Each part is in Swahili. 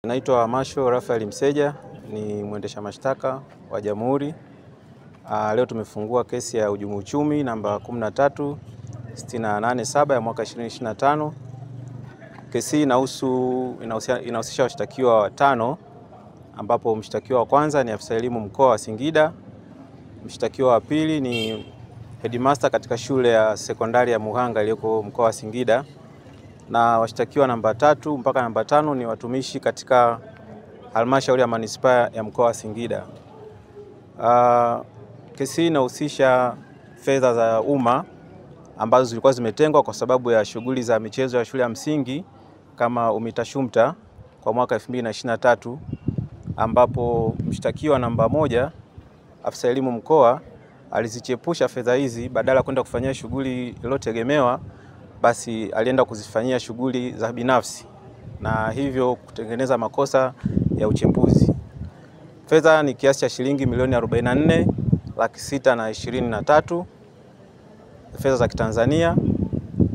Naitwa Masho Rafael Mseja, ni mwendesha mashtaka wa Jamhuri. Leo tumefungua kesi ya uhujumu uchumi namba 13687 ya mwaka 2025. Kesi inahusisha washtakiwa watano, ambapo mshtakiwa wa kwanza ni afisa elimu mkoa wa Singida. Mshtakiwa wa pili ni headmaster katika shule ya sekondari ya Muhanga iliyoko mkoa wa Singida. Na washtakiwa namba 3 mpaka namba 5 ni watumishi katika halmashauri ya manispaa ya mkoa wa Singida. Kesi hii inahusisha fedha za umma ambazo zilikuwa zimetengwa kwa sababu ya shughuli za michezo ya shule ya msingi kama UMITASHUMTA kwa mwaka 2023, ambapo mshtakiwa namba 1 afisa elimu mkoa alizichepusha fedha hizi, badala kwenda kufanyia shughuli iliyotegemewa, basi alienda kuzifanyia shughuli za binafsi na hivyo kutengeneza makosa ya uchepuzi. Fedha ni kiasi cha shilingi milioni 44,623 fedha za Kitanzania,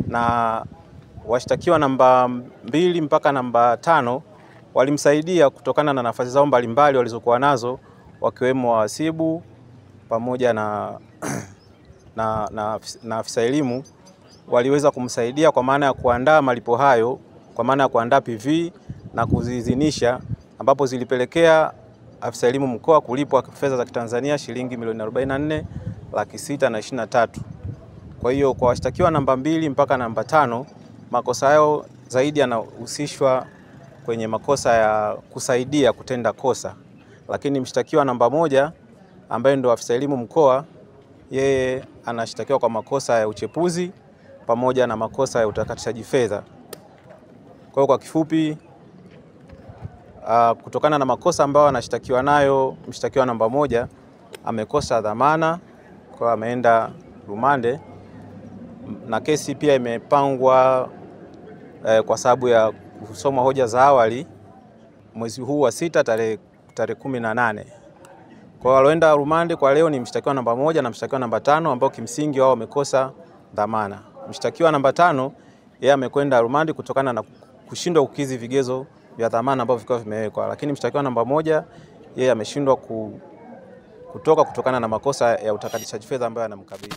na washtakiwa namba 2 mpaka namba 5 walimsaidia kutokana na nafasi zao mbalimbali walizokuwa nazo, wakiwemo wahasibu pamoja na afisa elimu. Waliweza kumsaidia kwa maana ya kuandaa malipo hayo, kwa maana ya kuandaa PV na kuziidhinisha, ambapo zilipelekea afisa elimu mkoa kulipwa fedha za Kitanzania shilingi milioni 44,623. Kwa hiyo kwa washtakiwa namba 2 mpaka namba 5, makosa hayo zaidi yanahusishwa kwenye makosa ya kusaidia kutenda kosa. Lakini mshtakiwa namba 1 ambaye ndio afisa elimu mkoa, yeye anashtakiwa kwa makosa ya uchepuzi pamoja na makosa ya utakatishaji fedha. Kwa hiyo kwa kifupi, kutokana na makosa ambayo anashtakiwa nayo, mshtakiwa namba 1 amekosa dhamana, kwa ameenda rumande, na kesi pia imepangwa kwa sababu ya kusoma hoja za awali mwezi huu wa 6 tarehe 18. Kwa walioenda rumande kwa leo ni mshtakiwa namba 1 na mshtakiwa namba 5 ambao kimsingi wao wamekosa dhamana. Mshtakiwa namba 5 yeye amekwenda rumande kutokana na kushindwa kukidhi vigezo vya dhamana ambavyo vilikuwa vimewekwa, lakini mshtakiwa namba 1 yeye ameshindwa kutoka kutokana na makosa ya utakatishaji fedha ambayo anamkabili.